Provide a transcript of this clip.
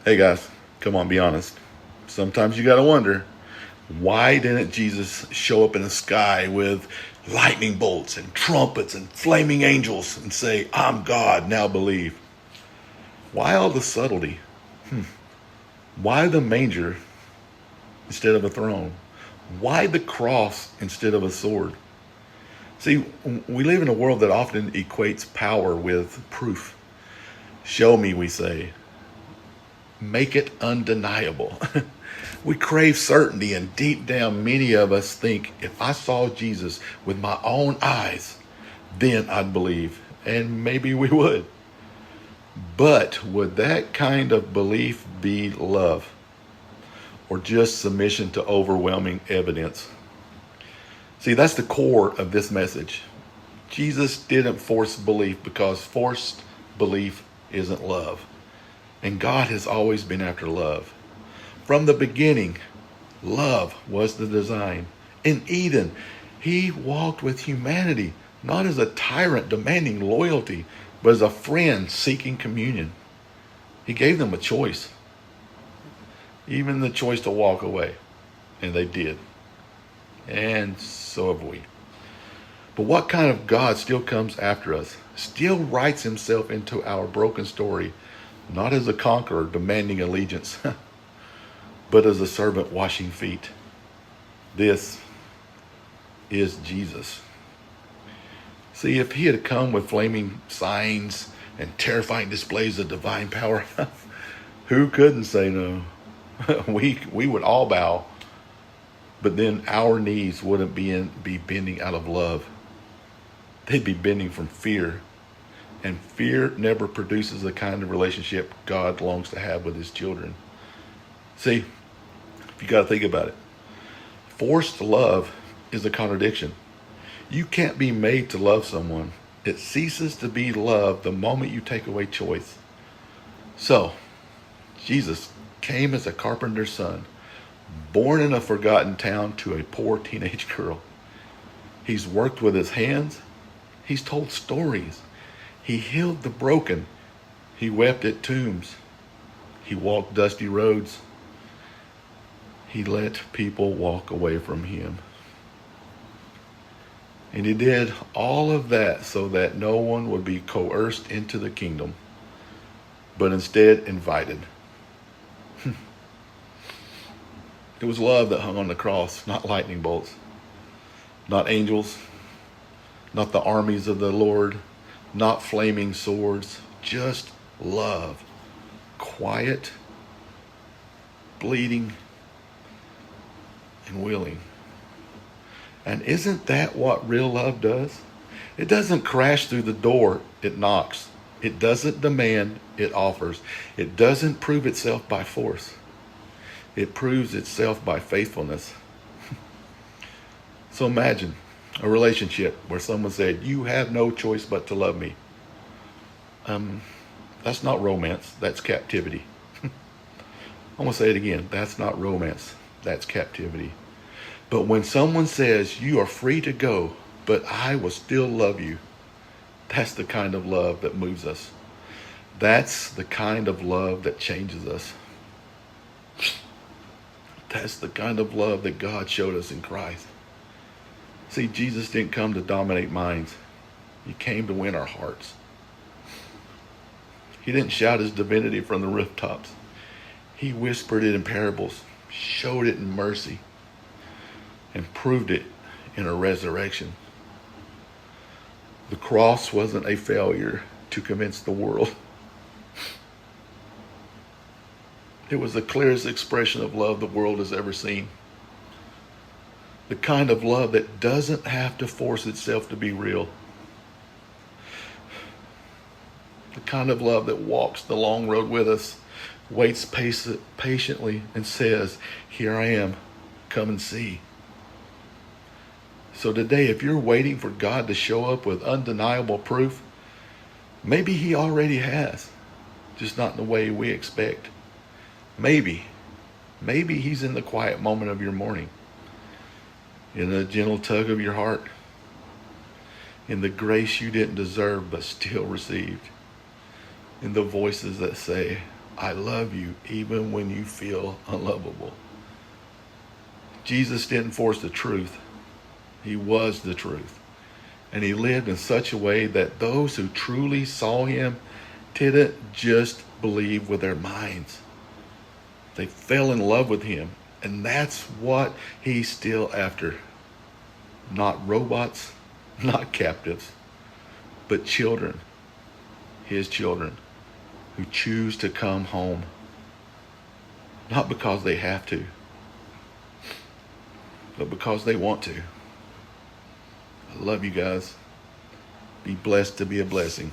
Hey guys, come on, be honest. Sometimes you got to wonder, why didn't Jesus show up in the sky with lightning bolts and trumpets and flaming angels and say, I'm God, now believe? Why all the subtlety? Why the manger instead of a throne? Why the cross instead of a sword? See, we live in a world that often equates power with proof. Show me, we say. Make it undeniable. We crave certainty, and deep down, many of us think if I saw Jesus with my own eyes, then I'd believe. And maybe we would. But would that kind of belief be love? Or just submission to overwhelming evidence? See, that's the core of this message. Jesus didn't force belief because forced belief isn't love. And God has always been after love. From the beginning, love was the design. In Eden, he walked with humanity, not as a tyrant demanding loyalty, but as a friend seeking communion. He gave them a choice, even the choice to walk away, and they did. And so have we. But what kind of God still comes after us, still writes himself into our broken story, not as a conqueror demanding allegiance, but as a servant washing feet? This is Jesus. See, if he had come with flaming signs and terrifying displays of divine power, who couldn't say no? We would all bow, but then our knees wouldn't be bending out of love. They'd be bending from fear. And fear never produces the kind of relationship God longs to have with his children. See, you got to think about it. Forced love is a contradiction. You can't be made to love someone. It ceases to be love the moment you take away choice. So, Jesus came as a carpenter's son, born in a forgotten town to a poor teenage girl. He's worked with his hands. He's told stories. He healed the broken. He wept at tombs. He walked dusty roads. He let people walk away from him. And he did all of that so that no one would be coerced into the kingdom, but instead invited. It was love that hung on the cross, not lightning bolts, not angels, not the armies of the Lord, not flaming swords, just love. Quiet, bleeding, and willing. And isn't that what real love does? It doesn't crash through the door, it knocks. It doesn't demand, it offers. It doesn't prove itself by force. It proves itself by faithfulness. So imagine a relationship where someone said, you have no choice but to love me. That's not romance, that's captivity. I'm going to say it again. That's not romance, that's captivity. But when someone says, you are free to go, but I will still love you, that's the kind of love that moves us. That's the kind of love that changes us. That's the kind of love that God showed us in Christ. See, Jesus didn't come to dominate minds. He came to win our hearts. He didn't shout his divinity from the rooftops. He whispered it in parables, showed it in mercy, and proved it in a resurrection. The cross wasn't a failure to convince the world. It was the clearest expression of love the world has ever seen. The kind of love that doesn't have to force itself to be real. The kind of love that walks the long road with us, waits patiently, and says, here I am, come and see. So today, if you're waiting for God to show up with undeniable proof, maybe he already has, just not in the way we expect. Maybe he's in the quiet moment of your morning, in the gentle tug of your heart, in the grace you didn't deserve but still received, in the voices that say, I love you even when you feel unlovable. Jesus didn't force the truth. He was the truth. And he lived in such a way that those who truly saw him didn't just believe with their minds. They fell in love with him. And that's what he's still after. Not robots, not captives, but children, his children, who choose to come home. Not because they have to, but because they want to. I love you guys. Be blessed to be a blessing.